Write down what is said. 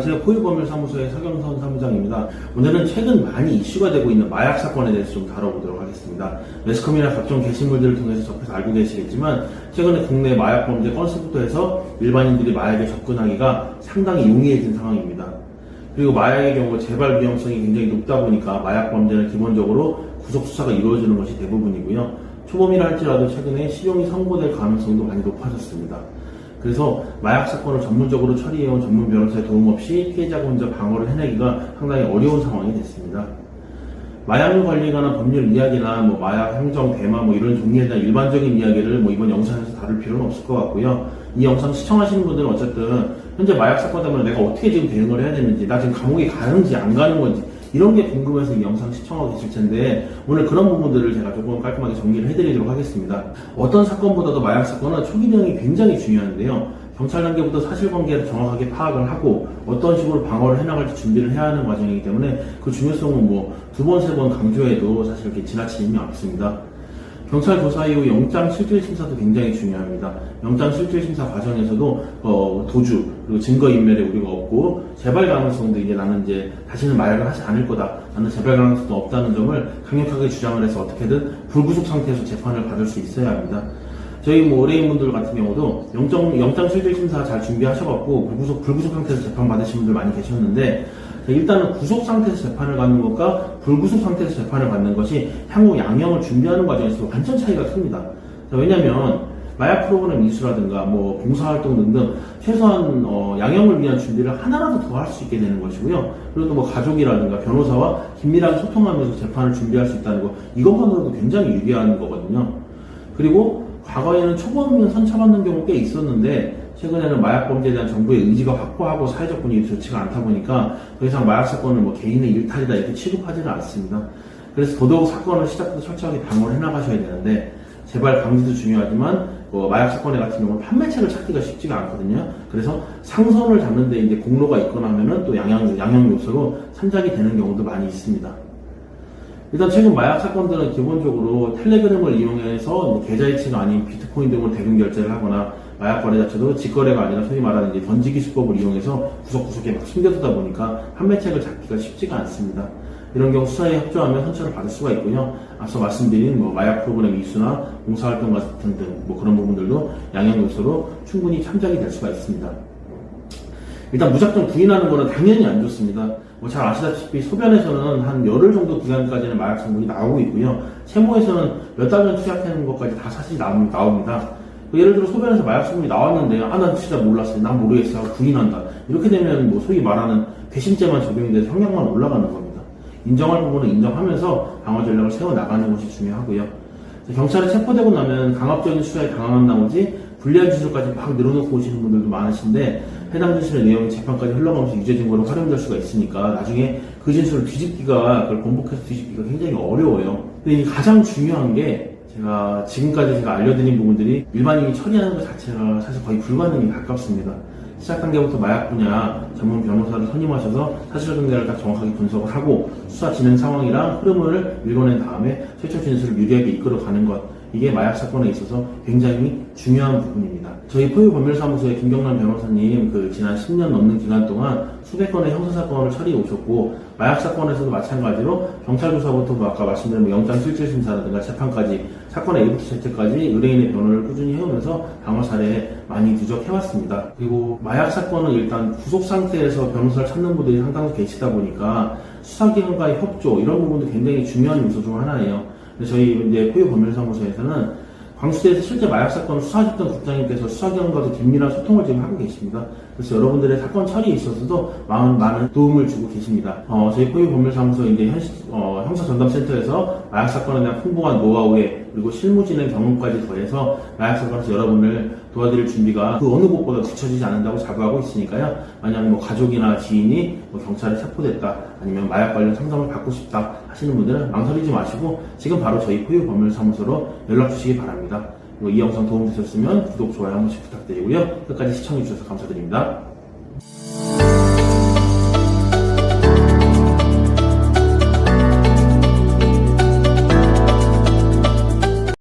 안녕하세요. 포유법률사무소의 서경선 사무장입니다. 오늘은 최근 많이 이슈가 되고 있는 마약 사건에 대해서 좀 다뤄보도록 하겠습니다. 매스컴이나 각종 게시물들을 통해서 접해서 알고 계시겠지만 최근에 국내 마약 범죄 건수부터 해서 일반인들이 마약에 접근하기가 상당히 용이해진 상황입니다. 그리고 마약의 경우 재발 위험성이 굉장히 높다 보니까 마약 범죄는 기본적으로 구속 수사가 이루어지는 것이 대부분이고요. 초범이라 할지라도 최근에 실형이 선고될 가능성도 많이 높아졌습니다. 그래서 마약 사건을 전문적으로 처리해온 전문 변호사의 도움 없이 피해자가 혼자 방어를 해내기가 상당히 어려운 상황이 됐습니다. 마약류 관리에 관한 법률 이야기나 마약 행정, 대마 이런 종류에 대한 일반적인 이야기를 이번 영상에서 다룰 필요는 없을 것 같고요. 이 영상 시청하시는 분들은 어쨌든 현재 마약 사건 때문에 내가 어떻게 지금 대응을 해야 되는지, 나 지금 감옥에 가는지 안 가는 건지 이런 게 궁금해서 이 영상 시청하고 계실 텐데 오늘 그런 부분들을 제가 조금 깔끔하게 정리를 해드리도록 하겠습니다. 어떤 사건보다도 마약 사건은 초기 대응이 굉장히 중요한데요. 경찰 단계부터 사실관계를 정확하게 파악을 하고 어떤 식으로 방어를 해나갈지 준비를 해야 하는 과정이기 때문에 그 중요성은 두 번, 세 번 강조해도 사실 이렇게 지나칠 힘이 없습니다. 경찰 조사 이후 영장 실질 심사도 굉장히 중요합니다. 영장 실질 심사 과정에서도 도주 그리고 증거 인멸에 우리가 없고 재발 가능성도 나는 다시는 마약을 하지 않을 거다. 나는 재발 가능성도 없다는 점을 강력하게 주장을 해서 어떻게든 불구속 상태에서 재판을 받을 수 있어야 합니다. 저희 의뢰인분들 같은 경우도 영장 실질 심사 잘 준비하셔갖고 불구속 상태에서 재판 받으신 분들 많이 계셨는데 일단은 구속 상태에서 재판을 받는 것과 불구속 상태에서 재판을 받는 것이 향후 양형을 준비하는 과정에서 완전 차이가 큽니다. 왜냐면 마약 프로그램 이수라든가 봉사활동 등등 최소한 양형을 위한 준비를 하나라도 더 할 수 있게 되는 것이고요. 그리고 또 가족이라든가 변호사와 긴밀하게 소통하면서 재판을 준비할 수 있다는 거, 이것만으로도 굉장히 유리한 거거든요. 그리고 과거에는 초범이면 선처받는 경우 꽤 있었는데 최근에는 마약 범죄에 대한 정부의 의지가 확고하고 사회적 분위기 좋지가 않다 보니까 더 이상 마약 사건을 개인의 일탈이다 이렇게 취급하지는 않습니다. 그래서 더더욱 사건을 시작부터 철저하게 방어를 해나가셔야 되는데 재발 방지도 중요하지만 마약 사건에 같은 경우는 판매책을 찾기가 쉽지가 않거든요. 그래서 상선을 잡는데 공로가 있거나 하면은 또 양형 요소로参작이 되는 경우도 많이 있습니다. 일단 최근 마약 사건들은 기본적으로 텔레그램을 이용해서 계좌이체가 아닌 비트코인 등으로 대금 결제를 하거나 마약 거래 자체도 직거래가 아니라 소위 말하는 던지기 수법을 이용해서 구석구석에 숨겨두다 보니까 판매책을 잡기가 쉽지가 않습니다. 이런 경우 수사에 협조하면 선처를 받을 수가 있고요. 앞서 말씀드린 마약 프로그램 이수나 봉사활동 같은 등 그런 부분들도 양형 요소로 충분히 참작이 될 수가 있습니다. 일단 무작정 부인하는 거는 당연히 안 좋습니다. 잘 아시다시피 소변에서는 한 열흘 정도 기간까지는 마약 성분이 나오고 있고요. 세모에서는 몇 달 전 투약하는 것까지 다 사실이 나옵니다. 예를 들어 소변에서 마약 성분이 나왔는데 난 진짜 몰랐어요. 난 모르겠어 하고 부인한다. 이렇게 되면 소위 말하는 배심죄만 적용이 돼서 형량만 올라가는 겁니다. 인정할 부분은 인정하면서 방어 전략을 세워나가는 것이 중요하고요. 경찰에 체포되고 나면 강압적인 수사에 당황한 나머지 불리한 진술까지 막 늘어놓고 오시는 분들도 많으신데 해당 진술의 내용이 재판까지 흘러가면서 유죄 증거로 활용될 수가 있으니까 나중에 그 진술을 그걸 번복해서 뒤집기가 굉장히 어려워요. 근데 가장 중요한 게 지금까지 제가 알려드린 부분들이 일반인이 처리하는 것 자체가 사실 거의 불가능에 가깝습니다. 시작 단계부터 마약 분야 전문 변호사를 선임하셔서 사실관계를 다 정확하게 분석을 하고 수사 진행 상황이랑 흐름을 읽어낸 다음에 최초 진술을 유리하게 이끌어가는 것, 이게 마약 사건에 있어서 굉장히 중요한 부분입니다. 저희 포유법률사무소의 김경란 변호사님 지난 10년 넘는 기간 동안 수백 건의 형사사건을 처리해 오셨고 마약 사건에서도 마찬가지로 경찰 조사부터 아까 말씀드린 영장 실질 심사라든가 재판까지 사건의 A부터 Z까지 의뢰인의 변호를 꾸준히 해오면서 방어 사례에 많이 누적해왔습니다. 그리고 마약 사건은 일단 구속 상태에서 변호사를 찾는 분들이 상당수 계시다 보니까 수사기관과의 협조 이런 부분도 굉장히 중요한 요소 중 하나예요. 저희 포유법률사무소에서는 광수대에서 실제 마약 사건을 수사하셨던 국장님께서 수사기관과도 긴밀한 소통을 지금 하고 계십니다. 그래서 여러분들의 사건 처리에 있어서도 많은 도움을 주고 계십니다. 저희 포유법률사무소 형사전담센터에서 마약 사건에 대한 풍부한 노하우에 그리고 실무 진행 경험까지 더해서 마약 사건에서 여러분을 도와드릴 준비가 그 어느 곳보다 뒤처지지 않는다고 자부하고 있으니까요. 만약 가족이나 지인이 경찰에 체포됐다 아니면 마약 관련 상담을 받고 싶다 하시는 분들은 망설이지 마시고 지금 바로 저희 포유법률사무소로 연락 주시기 바랍니다. 이 영상 도움 되셨으면 구독, 좋아요 한 번씩 부탁드리고요. 끝까지 시청해주셔서 감사드립니다.